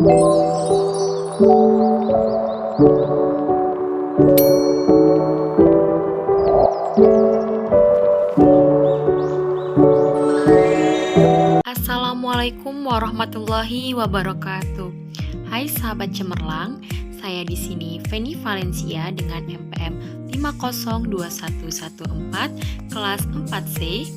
Assalamualaikum warahmatullahi wabarakatuh. Hai sahabat cemerlang, saya di sini Feni Valencia dengan MPM 502114 kelas 4C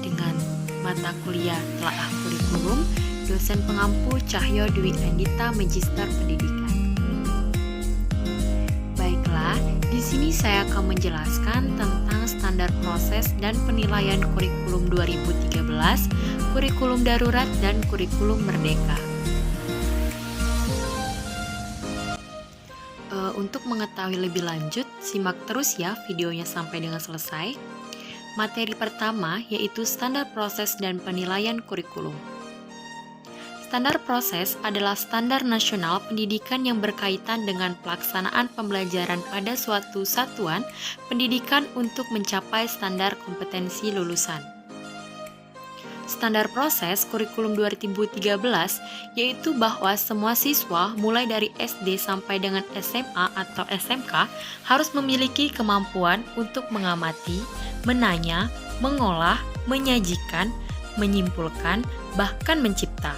dengan mata kuliah Telaah Kurikulum, dosen pengampu Cahyo Dwi Andita Magister Pendidikan. Baiklah, di sini saya akan menjelaskan tentang standar proses dan penilaian kurikulum 2013, kurikulum darurat, dan kurikulum merdeka. Untuk mengetahui lebih lanjut, simak terus ya videonya sampai dengan selesai. Materi pertama yaitu standar proses dan penilaian kurikulum. Standar proses adalah standar nasional pendidikan yang berkaitan dengan pelaksanaan pembelajaran pada suatu satuan pendidikan untuk mencapai standar kompetensi lulusan. Standar proses kurikulum 2013 yaitu bahwa semua siswa mulai dari SD sampai dengan SMA atau SMK harus memiliki kemampuan untuk mengamati, menanya, mengolah, menyajikan, menyimpulkan, bahkan mencipta.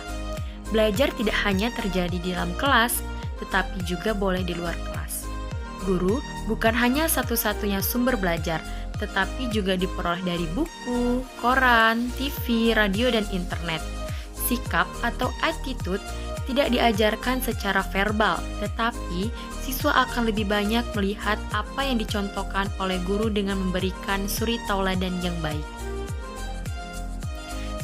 Belajar tidak hanya terjadi di dalam kelas, tetapi juga boleh di luar kelas. Guru bukan hanya satu-satunya sumber belajar, tetapi juga diperoleh dari buku, koran, TV, radio, dan internet. Sikap atau attitude tidak diajarkan secara verbal, tetapi siswa akan lebih banyak melihat apa yang dicontohkan oleh guru dengan memberikan suri tauladan yang baik.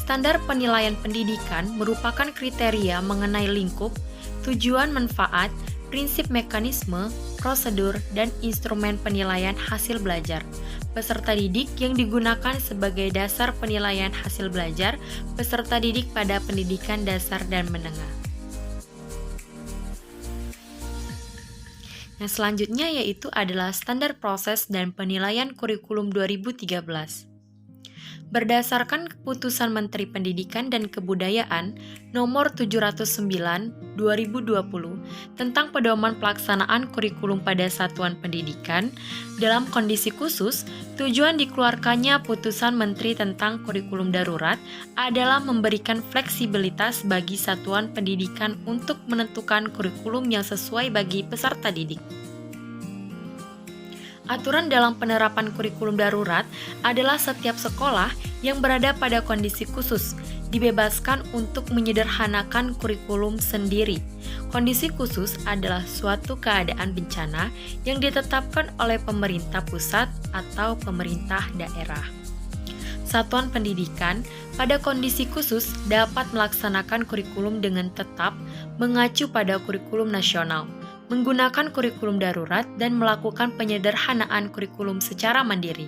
Standar penilaian pendidikan merupakan kriteria mengenai lingkup, tujuan manfaat, prinsip mekanisme, prosedur, dan instrumen penilaian hasil belajar peserta didik yang digunakan sebagai dasar penilaian hasil belajar peserta didik pada pendidikan dasar dan menengah. Yang selanjutnya yaitu adalah standar proses dan penilaian kurikulum 2013. Berdasarkan Keputusan Menteri Pendidikan dan Kebudayaan Nomor 709/2020 tentang pedoman pelaksanaan kurikulum pada satuan pendidikan, dalam kondisi khusus, tujuan dikeluarkannya Putusan Menteri tentang kurikulum darurat adalah memberikan fleksibilitas bagi satuan pendidikan untuk menentukan kurikulum yang sesuai bagi peserta didik. Aturan dalam penerapan kurikulum darurat adalah setiap sekolah yang berada pada kondisi khusus dibebaskan untuk menyederhanakan kurikulum sendiri. Kondisi khusus adalah suatu keadaan bencana yang ditetapkan oleh pemerintah pusat atau pemerintah daerah. Satuan pendidikan pada kondisi khusus dapat melaksanakan kurikulum dengan tetap mengacu pada kurikulum nasional, menggunakan kurikulum darurat, dan melakukan penyederhanaan kurikulum secara mandiri.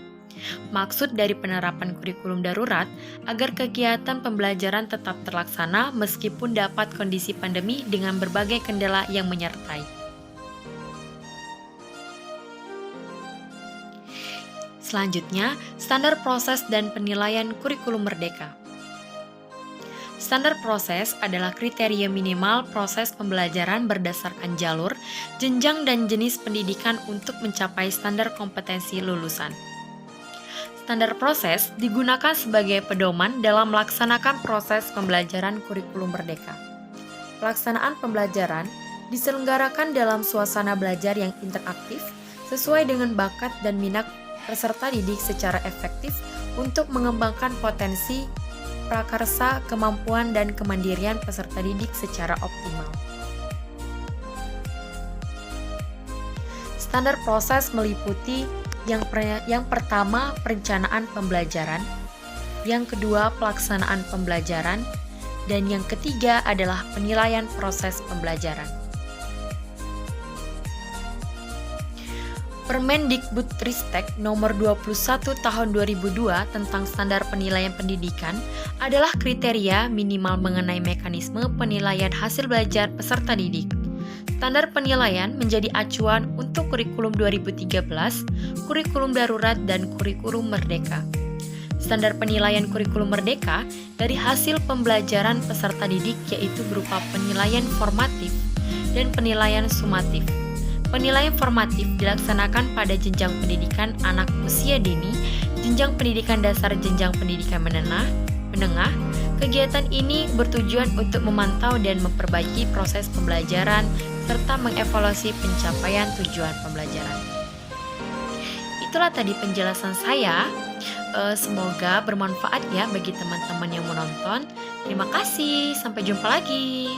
Maksud dari penerapan kurikulum darurat agar kegiatan pembelajaran tetap terlaksana meskipun dapat kondisi pandemi dengan berbagai kendala yang menyertai. Selanjutnya, standar proses dan penilaian kurikulum merdeka. Standar proses adalah kriteria minimal proses pembelajaran berdasarkan jalur, jenjang, dan jenis pendidikan untuk mencapai standar kompetensi lulusan. Standar proses digunakan sebagai pedoman dalam melaksanakan proses pembelajaran kurikulum merdeka. Pelaksanaan pembelajaran diselenggarakan dalam suasana belajar yang interaktif sesuai dengan bakat dan minat peserta didik secara efektif untuk mengembangkan potensi prakarsa, kemampuan, dan kemandirian peserta didik secara optimal. Standar proses meliputi yang pertama perencanaan pembelajaran, yang kedua pelaksanaan pembelajaran, dan yang ketiga adalah penilaian proses pembelajaran. Permendikbudristek Nomor 21 Tahun 2002 tentang Standar Penilaian Pendidikan adalah kriteria minimal mengenai mekanisme penilaian hasil belajar peserta didik. Standar penilaian menjadi acuan untuk kurikulum 2013, kurikulum darurat, dan kurikulum merdeka. Standar penilaian kurikulum merdeka dari hasil pembelajaran peserta didik yaitu berupa penilaian formatif dan penilaian sumatif. Penilaian formatif dilaksanakan pada jenjang pendidikan anak usia dini, jenjang pendidikan dasar, jenjang pendidikan menengah. Kegiatan ini bertujuan untuk memantau dan memperbaiki proses pembelajaran serta mengevaluasi pencapaian tujuan pembelajaran. Itulah tadi penjelasan saya. Semoga bermanfaat ya bagi teman-teman yang menonton. Terima kasih, sampai jumpa lagi.